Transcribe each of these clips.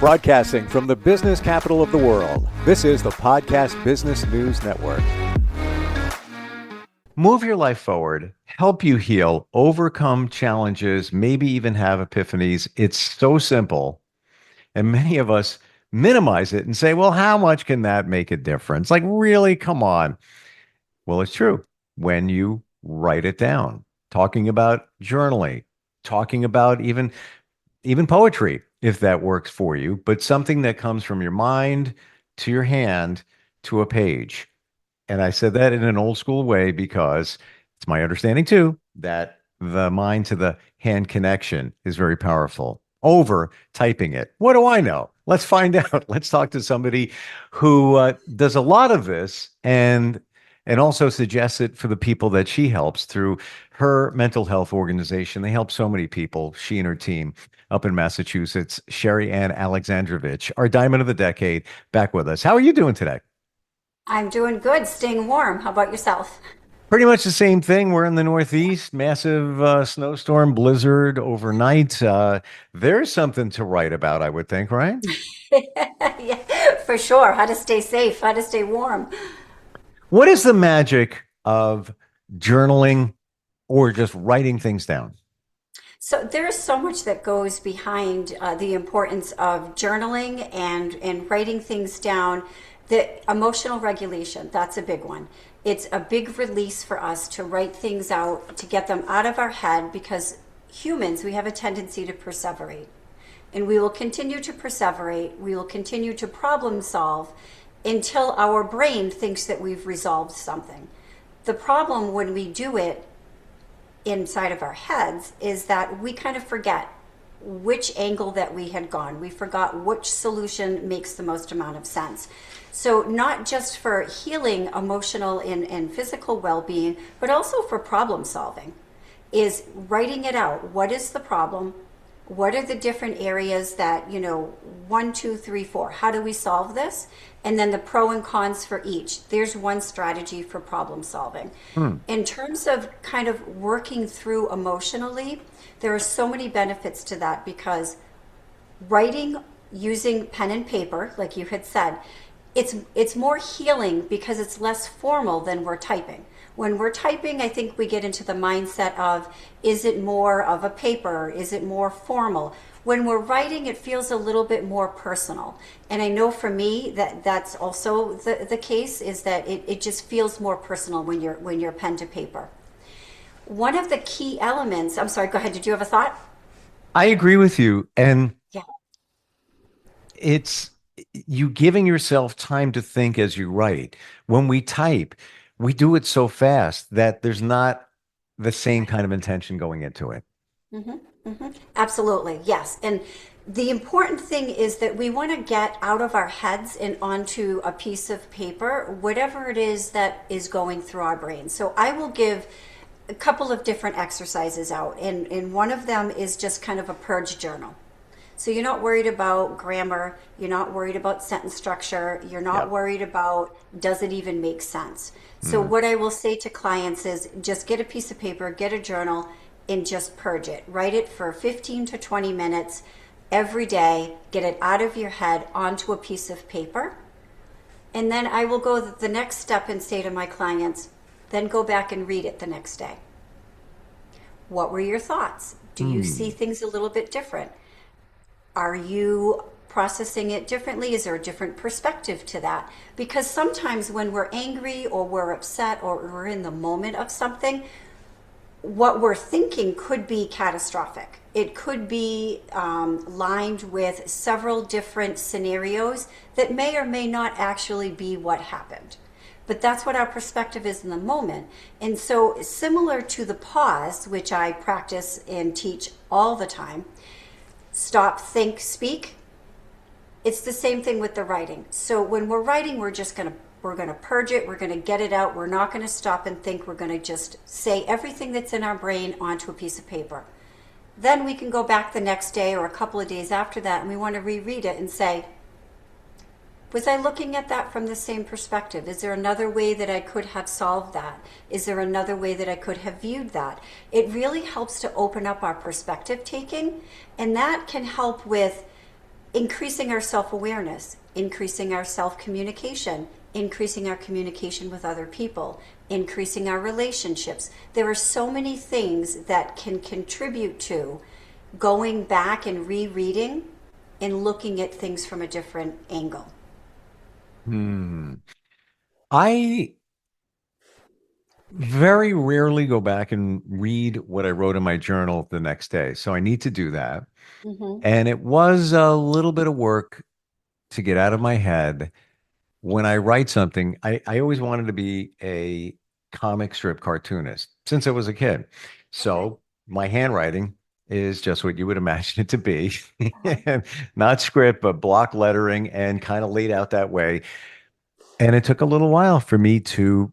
Broadcasting from the business capital of the world, this is the Podcast Business News Network. Move your life forward, help you heal, overcome challenges, maybe even have epiphanies. It's so simple. And many of us minimize it and say, well, how much can that make a difference? Like, really? Come on. Well, it's true. When you write it down, talking about journaling, talking about even poetry, if that works for you, but something that comes from your mind to your hand to a page. And I said that in an old school way because it's my understanding too that the mind to the hand connection is very powerful over typing it. What do I know? Let's find out. Let's talk to somebody who does a lot of this and also suggests it for the people that she helps through her mental health organization. They help so many people, she and her team up in Massachusetts. Sherri and Alexandrovich, our Diamond of the Decade, back with us. How are you doing today? I'm doing good, staying warm. How about yourself? Pretty much the same thing. We're in the Northeast, massive snowstorm, blizzard overnight. There's something to write about, I would think, right? Yeah, for sure. How to stay safe, how to stay warm. What is the magic of journaling or just writing things down? So there's so much that goes behind the importance of journaling and writing things down. The emotional regulation, that's a big one. It's a big release for us to write things out, to get them out of our head, because humans, we have a tendency to perseverate. And we will continue to perseverate, we will continue to problem solve until our brain thinks that we've resolved something. The problem when we do it inside of our heads is that we kind of forget which angle that we had gone. We forgot which solution makes the most amount of sense. So not just for healing emotional and physical well-being, but also for problem solving, is writing it out. What is the problem? What are the different areas that, 1, 2, 3, 4, how do we solve this? And then the pro and cons for each. There's one strategy for problem solving. In terms of kind of working through emotionally, there are so many benefits to that, because writing using pen and paper, like you had said, it's more healing because it's less formal than we're typing. When we're typing, I think we get into the mindset of, is it more of a paper? Is it more formal? When we're writing, it feels a little bit more personal. And I know for me that's also the case, is that it just feels more personal when you're pen to paper. One of the key elements, I'm sorry, go ahead. Did you have a thought? I agree with you. And Yeah. it's you giving yourself time to think as you write. When we type, we do it so fast that there's not the same kind of intention going into it. Absolutely, yes. And the important thing is that we want to get out of our heads and onto a piece of paper, whatever it is that is going through our brain. So I will give a couple of different exercises out, and one of them is just kind of a purge journal. So you're not worried about grammar, you're not worried about sentence structure, you're not worried about, does it even make sense? So what I will say to clients is, just get a piece of paper, get a journal, and just purge it. Write it for 15 to 20 minutes every day, get it out of your head onto a piece of paper. And then I will go the next step and say to my clients, then go back and read it the next day. What were your thoughts? Do you see things a little bit different? Are you processing it differently? Is there a different perspective to that? Because sometimes when we're angry or we're upset or we're in the moment of something, what we're thinking could be catastrophic. It could be lined with several different scenarios that may or may not actually be what happened. But that's what our perspective is in the moment. And so similar to the pause, which I practice and teach all the time, stop, think, speak. It's the same thing with the writing. So when we're writing, we're going to purge it. We're going to get it out. We're not going to stop and think. We're going to just say everything that's in our brain onto a piece of paper. Then we can go back the next day or a couple of days after that, and we want to reread it and say, was I looking at that from the same perspective? Is there another way that I could have solved that? Is there another way that I could have viewed that? It really helps to open up our perspective taking, and that can help with increasing our self-awareness, increasing our self-communication, increasing our communication with other people, increasing our relationships. There are so many things that can contribute to going back and rereading and looking at things from a different angle. I very rarely go back and read what I wrote in my journal the next day. So I need to do that. Mm-hmm. And it was a little bit of work to get out of my head. When I write something, I always wanted to be a comic strip cartoonist since I was a kid. Okay. So my handwriting is just what you would imagine it to be. Uh-huh. And not script, but block lettering and kind of laid out that way. And it took a little while for me to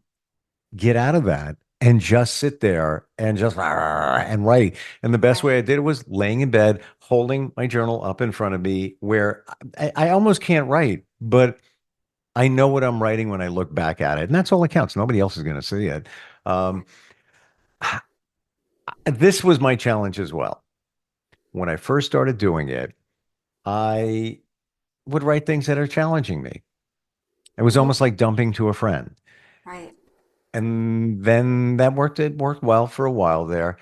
get out of that and just sit there and just and write. And the best way Right. I did it was laying in bed, holding my journal up in front of me where I almost can't write, but I know what I'm writing when I look back at it. And that's all that counts. Nobody else is going to see it. Um, this was my challenge as well. When I first started doing it, I would write things that are challenging me. It was Mm-hmm. almost like dumping to a friend. Right. And then that worked. It worked well for a while there.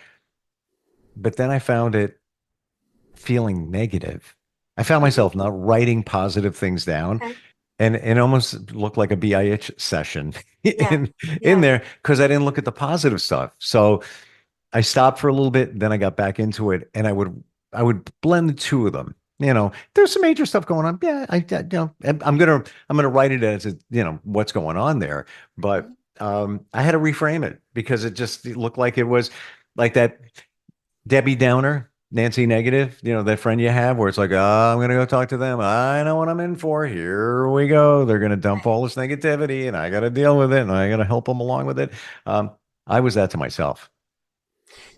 But then I found it feeling negative. I found myself Mm-hmm. not writing positive things down, Okay. and it almost looked like a BIH session Yeah. in Yeah. there because I didn't look at the positive stuff. So I stopped for a little bit, then I got back into it, and I would blend the two of them. There's some major stuff going on. Yeah, and I'm gonna write it as what's going on there, but Mhm. I had to reframe it because it looked like it was like that Debbie Downer, Nancy Negative, that friend you have where it's like, oh, I'm gonna go talk to them. I know what I'm in for. Here we go. They're gonna dump Right. all this negativity, and I got to deal with it, and I got to help them along with it. Um, I was that to myself.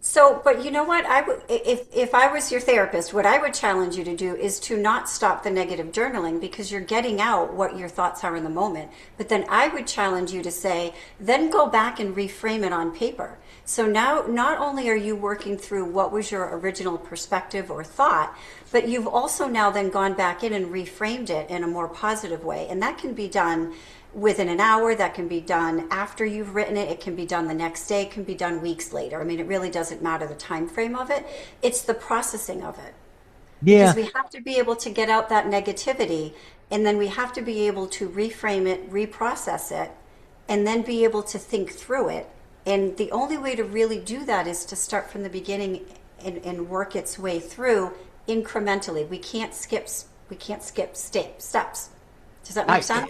So, but you know what? If I was your therapist, what I would challenge you to do is to not stop the negative journaling because you're getting out what your thoughts are in the moment. But then I would challenge you to say, then go back and reframe it on paper. So now, not only are you working through what was your original perspective or thought, but you've also now then gone back in and reframed it in a more positive way. And that can be done within an hour, that can be done after you've written it, it can be done the next day, it can be done weeks later. I mean, it really doesn't matter the time frame of it. It's the processing of it. Because Yeah, we have to be able to get out that negativity, and then we have to be able to reframe it, reprocess it, and then be able to think through it. And the only way to really do that is to start from the beginning and work its way through incrementally. We can't skip steps. Does that make I, sense?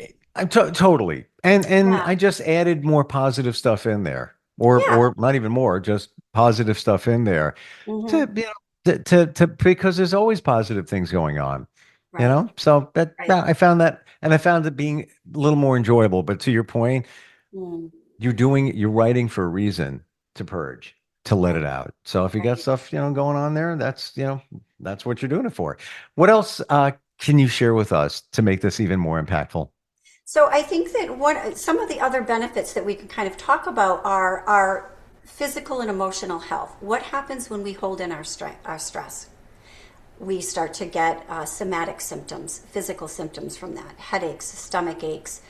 totally, and Yeah. I just added more positive stuff in there, or Yeah. not even more, just positive stuff in there to Hmm. because there's always positive things going on, Right. So that Right. yeah, I found that, and I found it being a little more enjoyable. But to your point, Mm. you're writing for a reason to purge, to let it Right. out. So if you got Right. stuff going on there, that's what you're doing it for. What else can you share with us to make this even more impactful? So I think that some of the other benefits that we can kind of talk about are our physical and emotional health. What happens when we hold in our stress? We start to get somatic symptoms, physical symptoms from that: headaches, stomach aches,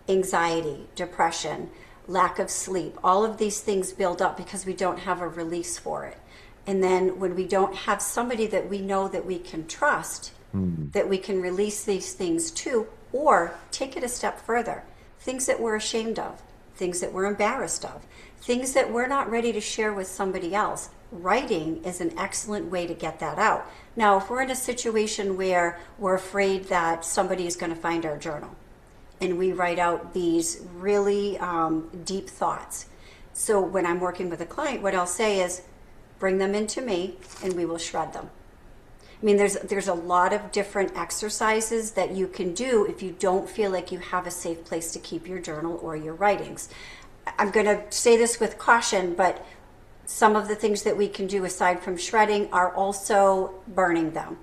anxiety, depression, lack of sleep. All of these things build up because we don't have a release for it. And then when we don't have somebody that we know that we can trust, Hmm. that we can release these things to, or take it a step further, things that we're ashamed of, things that we're embarrassed of, things that we're not ready to share with somebody else. Writing is an excellent way to get that out. Now, if we're in a situation where we're afraid that somebody is going to find our journal, and we write out these really deep thoughts. So when I'm working with a client, what I'll say is, bring them into me and we will shred them. I mean, there's a lot of different exercises that you can do if you don't feel like you have a safe place to keep your journal or your writings. I'm going to say this with caution, but some of the things that we can do aside from shredding are also burning them.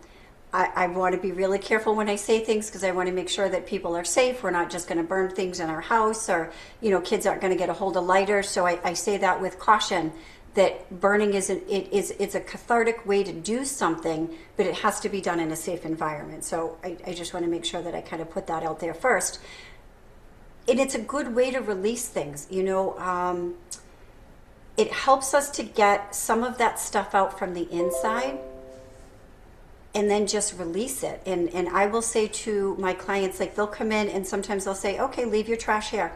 I want to be really careful when I say things because I want to make sure that people are safe. We're not just going to burn things in our house, or kids aren't going to get a hold of lighters. So I say that with caution. that burning it's a cathartic way to do something, but it has to be done in a safe environment. So I just want to make sure that I kind of put that out there first. And it's a good way to release things, it helps us to get some of that stuff out from the inside and then just release it. And I will say to my clients, like, they'll come in and sometimes they'll say, okay, leave your trash here.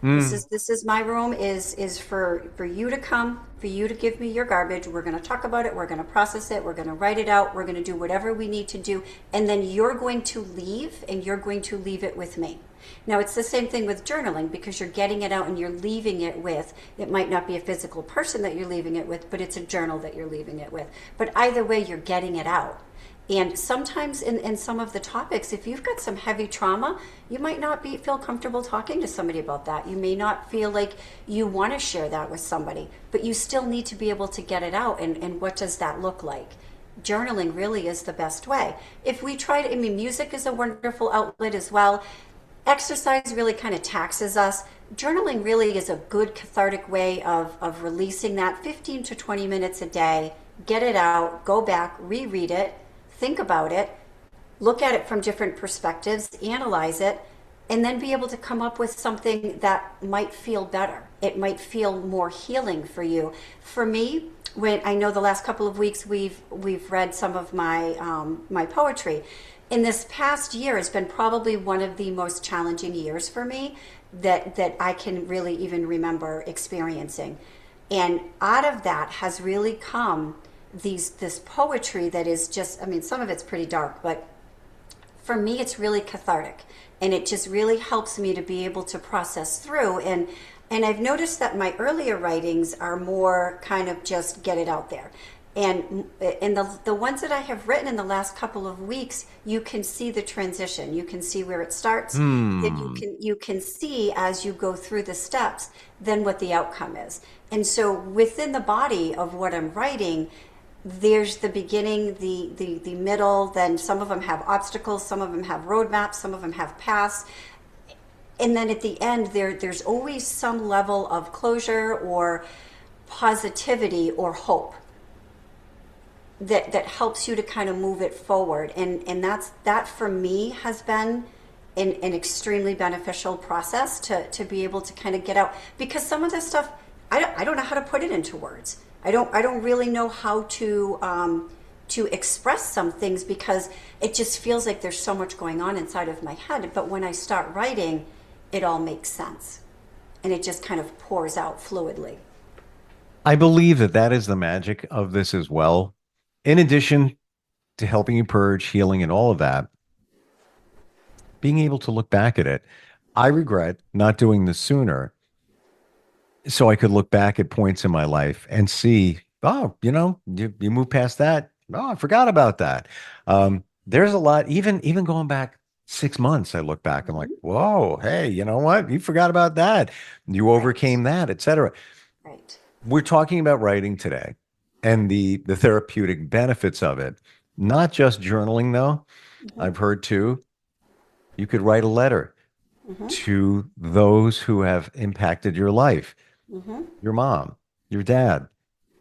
This is my room, is for you to come, for you to give me your garbage. We're going to talk about it. We're going to process it. We're going to write it out. We're going to do whatever we need to do. And then you're going to leave, and you're going to leave it with me. Now, it's the same thing with journaling, because you're getting it out and you're leaving it with, it might not be a physical person that you're leaving it with, but it's a journal that you're leaving it with. But either way, you're getting it out. And sometimes in some of the topics, if you've got some heavy trauma, you might not feel comfortable talking to somebody about that. You may not feel like you want to share that with somebody, but you still need to be able to get it out. And what does that look like? Journaling really is the best way. If we try to, music is a wonderful outlet as well. Exercise really kind of taxes us. Journaling really is a good cathartic way of releasing that. 15 to 20 minutes a day, get it out, go back, reread it, think about it, look at it from different perspectives, analyze it, and then be able to come up with something that might feel better. It might feel more healing for you. For me, when I know the last couple of weeks we've read some of my poetry. In this past year has been probably one of the most challenging years for me that I can really even remember experiencing. And out of that has really come this poetry that is just, some of it's pretty dark, but for me it's really cathartic, and it just really helps me to be able to process through. And I've noticed that my earlier writings are more kind of just get it out there. And the ones that I have written in the last couple of weeks, you can see the transition. You can see where it starts. Then you can see as you go through the steps, then what the outcome is. And so within the body of what I'm writing, there's the beginning, the middle, then some of them have obstacles, some of them have roadmaps, some of them have paths. And then at the end, there's always some level of closure or positivity or hope that helps you to kind of move it forward. And that for me has been an extremely beneficial process to be able to kind of get out, because some of this stuff, I don't know how to put it into words. I don't really know how to express some things, because it just feels like there's so much going on inside of my head. But when I start writing, it all makes sense, and it just kind of pours out fluidly. I believe that is the magic of this as well. In addition to helping you purge, healing, and all of that, being able to look back at it. I regret not doing this sooner, so I could look back at points in my life and see, you move past that. Oh, I forgot about that. There's a lot, even going back 6 months, I look back, I'm like, whoa, hey, you know what? You forgot about that. You overcame that, etc. Right. We're talking about writing today and the therapeutic benefits of it. Not just journaling, though. I've heard too, you could write a letter to those who have impacted your life. Your mom, your dad,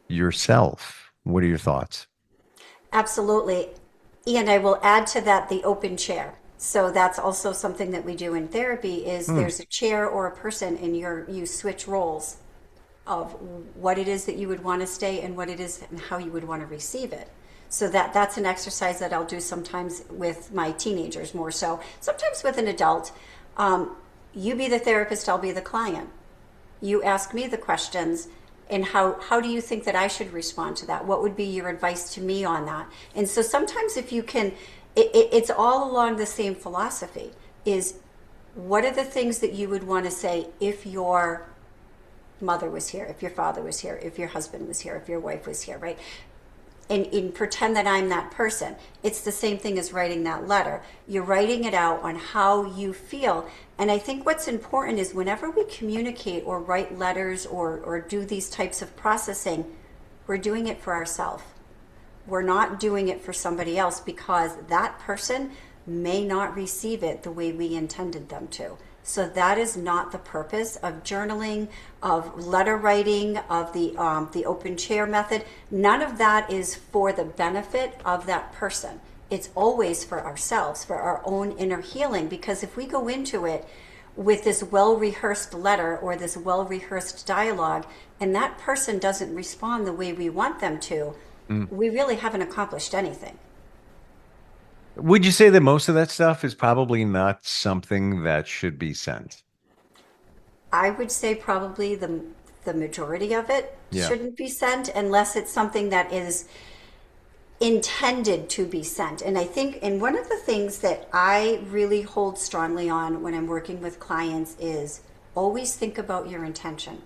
yourself. What are your thoughts? Absolutely. And I will add to that the open chair. So that's also something that we do in therapy is there's a chair or a person, and you switch roles of what it is that you would want to stay and what it is and how you would want to receive it. So that's an exercise that I'll do sometimes with my teenagers, more so. Sometimes with an adult. You be the therapist, I'll be the client. You ask me the questions, and how do you think that I should respond to that? What would be your advice to me on that? And so sometimes if you can, it's all along the same philosophy, is what are the things that you would want to say if your mother was here, if your father was here, if your husband was here, if your wife was here, right? And pretend that I'm that person. It's the same thing as writing that letter. You're writing it out on how you feel. And I think what's important is whenever we communicate or write letters or do these types of processing, we're doing it for ourselves. We're not doing it for somebody else, because that person may not receive it the way we intended them to. So that is not the purpose of journaling, of letter writing, of the open chair method. None of that is for the benefit of that person. It's always for ourselves, for our own inner healing. Because if we go into it with this well-rehearsed letter or this well-rehearsed dialogue, and that person doesn't respond the way we want them to, we really haven't accomplished anything. Would you say that most of that stuff is probably not something that should be sent? I would say probably the majority of it Yeah. shouldn't be sent unless it's something that is intended to be sent. And I think, and one of the things that I really hold strongly on when I'm working with clients is always think about your intention.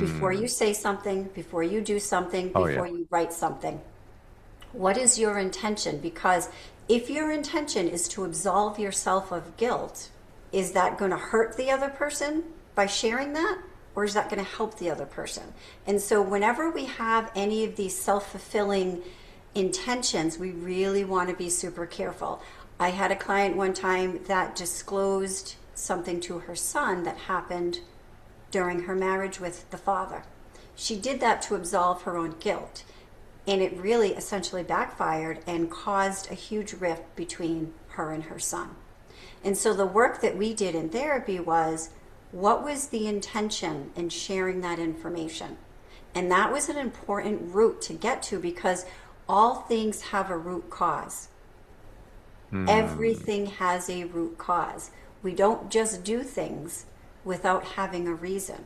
Before you say something, before you do something, Oh, before yeah. you write something. What is your intention? Because if your intention is to absolve yourself of guilt, is that going to hurt the other person by sharing that? Or is that going to help the other person? And so whenever we have any of these self-fulfilling intentions, we really want to be super careful. I had a client one time that disclosed something to her son that happened during her marriage with the father. She did that to absolve her own guilt. And it really essentially backfired and caused a huge rift between her and her son. And so the work that we did in therapy was, what was the intention in sharing that information? And that was an important root to get to, because all things have a root cause. Everything has a root cause. We don't just do things without having a reason.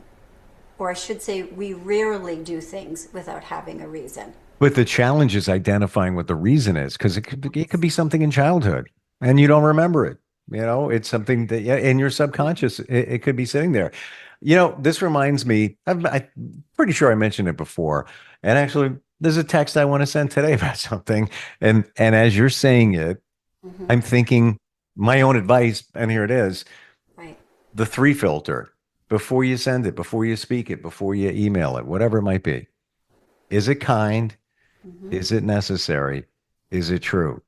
Or I should say, we rarely do things without having a reason. But the challenge is identifying what the reason is, because it could be something in childhood and you don't remember it. It's something that, yeah, in your subconscious, it could be sitting there. This reminds me, I'm pretty sure I mentioned it before. And actually, there's a text I want to send today about something. And as you're saying it, I'm thinking my own advice, and here it is. Right. The 3 filter: before you send it, before you speak it, before you email it, whatever it might be. Is it kind? Is it necessary? Is it true?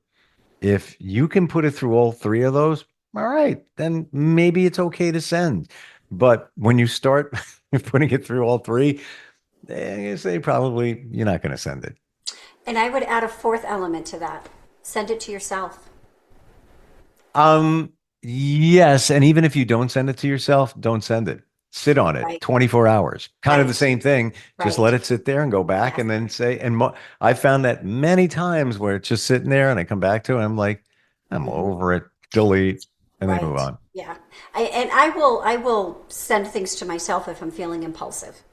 If you can put it through all 3 of those, all right, then maybe it's okay to send. But when you start putting it through all 3, I say probably you're not going to send it. And I would add a 4th element to that. Send it to yourself. Yes, and even if you don't send it to yourself, don't send it. Sit on it Right. 24 hours. Kind of the Right. same thing. Just Right. let it sit there and go back, Yes. and then say, I found that many times where it's just sitting there and I come back to it and I'm like, I'm over it, delete, and then move Right. on. Yeah. I will send things to myself if I'm feeling impulsive.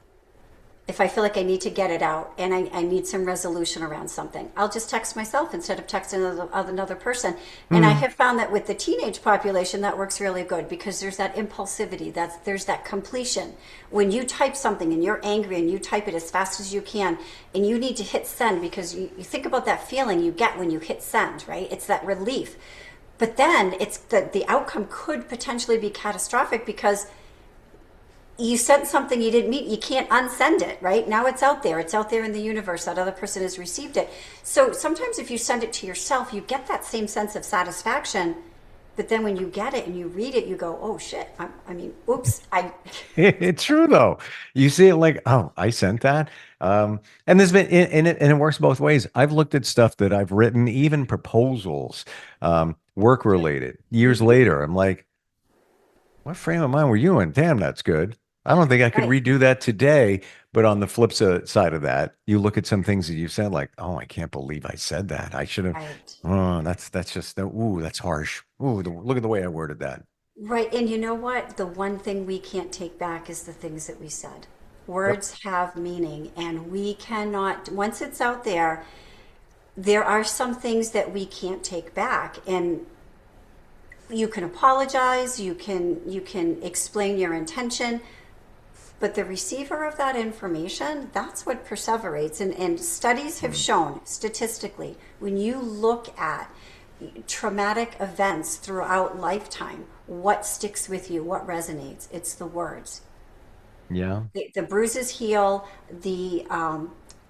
If I feel like I need to get it out and I need some resolution around something, I'll just text myself instead of texting another person. And I have found that with the teenage population, that works really good, because there's that impulsivity, there's that completion. When you type something and you're angry and you type it as fast as you can and you need to hit send, because you think about that feeling you get when you hit send, right? It's that relief. But then it's the outcome could potentially be catastrophic, because you sent something you didn't mean. You can't unsend it, right? Now it's out there. It's out there in the universe. That other person has received it. So sometimes if you send it to yourself, you get that same sense of satisfaction. But then when you get it and you read it, you go, oh shit. Oops. It's true though. You see it like, oh, I sent that. And there's been in it, and it works both ways. I've looked at stuff that I've written, even proposals, work related. Years later, I'm like, what frame of mind were you in? Damn, that's good. I don't think I could Right. redo that today. But on the flip side of that, you look at some things that you said, like, oh, I can't believe I said that. I should have. Right. Oh, that's just, ooh, that's harsh. Ooh, look at the way I worded that. Right. And you know what? The one thing we can't take back is the things that we said. Yep. Words have meaning, and we cannot, once it's out there, there are some things that we can't take back. And you can apologize, you can explain your intention, but the receiver of that information, that's what perseverates. And studies have shown statistically, when you look at traumatic events throughout lifetime, what sticks with you, what resonates, it's the words. Yeah. The bruises heal, the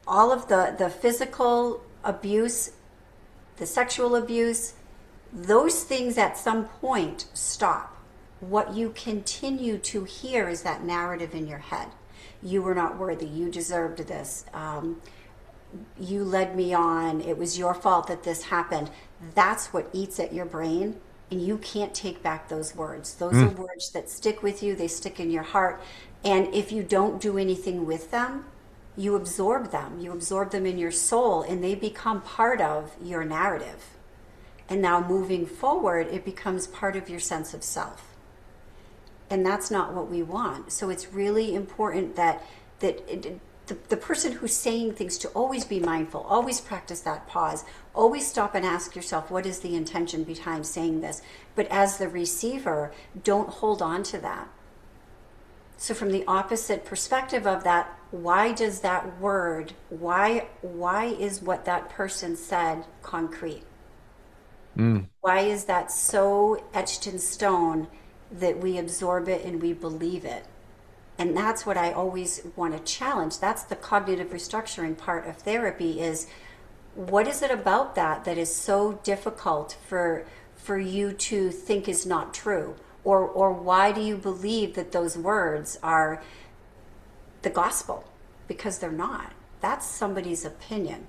all of the physical abuse, the sexual abuse, those things at some point stop. what you continue to hear is that narrative in your head. You were not worthy. You deserved this. You led me on. It was your fault that this happened. That's what eats at your brain, and you can't take back those words. Those are words that stick with you. They stick in your heart. And if you don't do anything with them, you absorb them. You absorb them in your soul, and they become part of your narrative. And now moving forward, it becomes part of your sense of self. And that's not what we want. So it's really important that the person who's saying things, to always be mindful, always practice that pause, always stop and ask yourself, what is the intention behind saying this? But as the receiver, don't hold on to that. So from the opposite perspective of that, why does that word, why is what that person said concrete? Why is that so etched in stone that we absorb it and we believe it? And that's what I always want to challenge. That's the cognitive restructuring part of therapy, is what is it about that is so difficult for you to think is not true? Or why do you believe that those words are the gospel? Because they're not. That's somebody's opinion.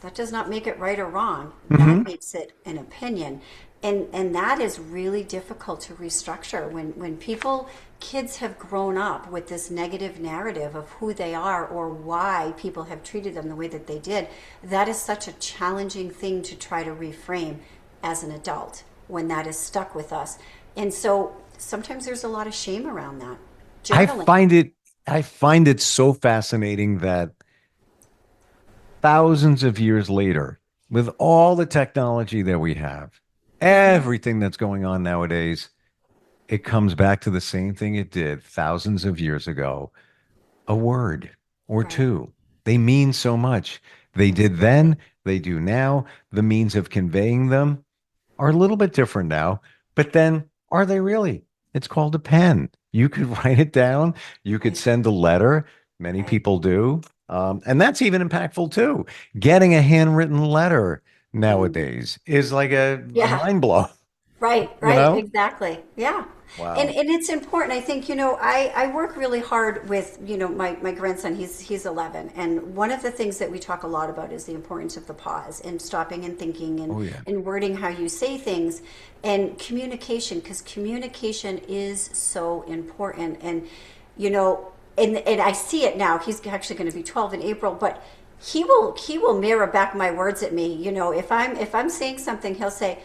That does not make it right or wrong. That makes it an opinion. And that is really difficult to restructure when kids have grown up with this negative narrative of who they are or why people have treated them the way that they did. That is such a challenging thing to try to reframe as an adult when that is stuck with us. And so sometimes there's a lot of shame around that. Journaling. I find it so fascinating that thousands of years later, with all the technology that we have, everything that's going on nowadays, it comes back to the same thing it did thousands of years ago. A word or two. They mean so much. They did then, they do now. The means of conveying them are a little bit different now, but then are they really? It's called a pen. You could write it down. You could send a letter. Many people do. And that's even impactful too. Getting a handwritten letter nowadays is like a mind blow. Right, You know? exactly. Yeah. Wow. And it's important. I think, I work really hard with, my grandson, he's 11. And one of the things that we talk a lot about is the importance of the pause and stopping and thinking and wording how you say things and communication, because communication is so important. And, and I see it now. He's actually going to be 12 in April, but he will mirror back my words at me. If I'm saying something, he'll say,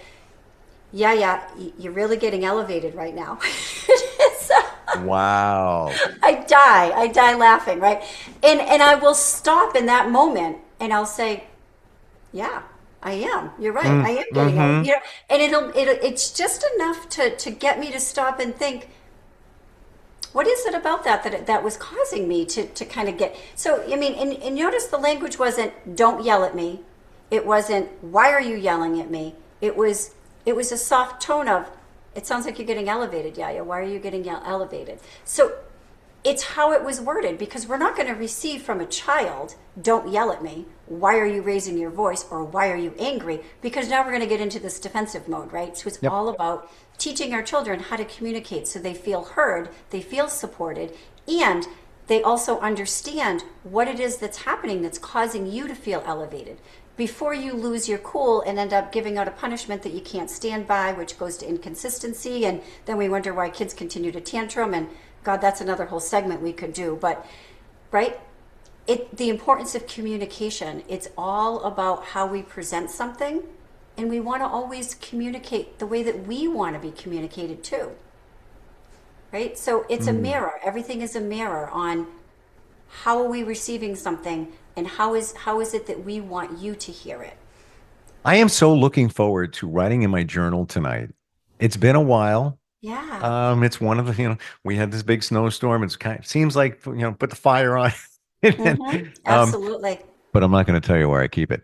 yeah, you're really getting elevated right now. Wow. I die laughing, right? And I will stop in that moment and I'll say, yeah, I am. You're right. I am getting elevated. And it's just enough to get me to stop and think, what is it about that was causing me to kind of get, so, and notice the language wasn't, don't yell at me. It wasn't, why are you yelling at me? It was a soft tone of, it sounds like you're getting elevated, Yaya. Why are you getting elevated? So it's how it was worded, because we're not going to receive from a child, don't yell at me. Why are you raising your voice? Or why are you angry? Because now we're going to get into this defensive mode, right? So it's all about teaching our children how to communicate so they feel heard, they feel supported, and they also understand what it is that's happening that's causing you to feel elevated, before you lose your cool and end up giving out a punishment that you can't stand by, which goes to inconsistency. And then we wonder why kids continue to tantrum. And God, that's another whole segment we could do. But, right? The importance of communication, it's all about how we present something. And we want to always communicate the way that we want to be communicated to. Right? So it's a mirror. Everything is a mirror on how are we receiving something, and how is it that we want you to hear it? I am so looking forward to writing in my journal tonight. It's been a while. Yeah. It's one of the, we had this big snowstorm. It's seems like, put the fire on. Absolutely. But I'm not going to tell you where I keep it.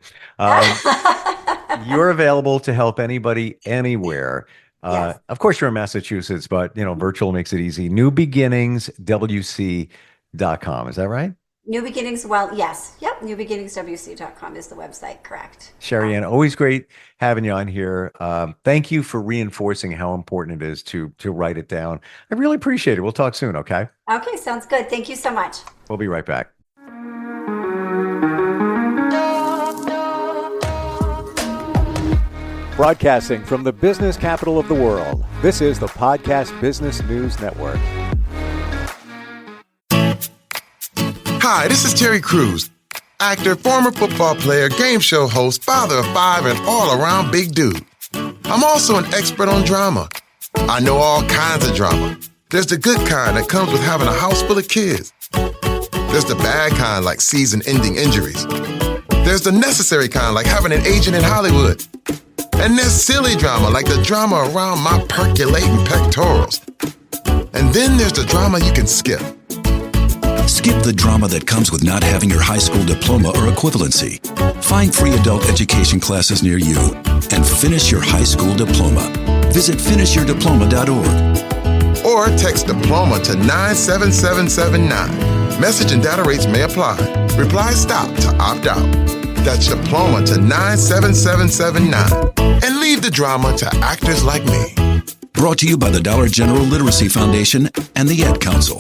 You're available to help anybody anywhere. Yes. Of course, you're in Massachusetts, but, virtual makes it easy. newbeginningswc.com. Is that right? New Beginnings, well, yes. Yep, newbeginningswc.com is the website, correct. Sherri Ann, always great having you on here. Thank you for reinforcing how important it is to write it down. I really appreciate it. We'll talk soon, okay? Okay, sounds good. Thank you so much. We'll be right back. Broadcasting from the business capital of the world, this is the Podcast Business News Network. Hi, this is Terry Crews, actor, former football player, game show host, father of 5, and all-around big dude. I'm also an expert on drama. I know all kinds of drama. There's the good kind that comes with having a house full of kids. There's the bad kind like season-ending injuries. There's the necessary kind like having an agent in Hollywood. And there's silly drama like the drama around my percolating pectorals. And then there's the drama you can skip. Skip the drama that comes with not having your high school diploma or equivalency. Find free adult education classes near you and finish your high school diploma. Visit finishyourdiploma.org. Or text diploma to 97779. Message and data rates may apply. Reply stop to opt out. That's diploma to 97779. And leave the drama to actors like me. Brought to you by the Dollar General Literacy Foundation and the Ad Council.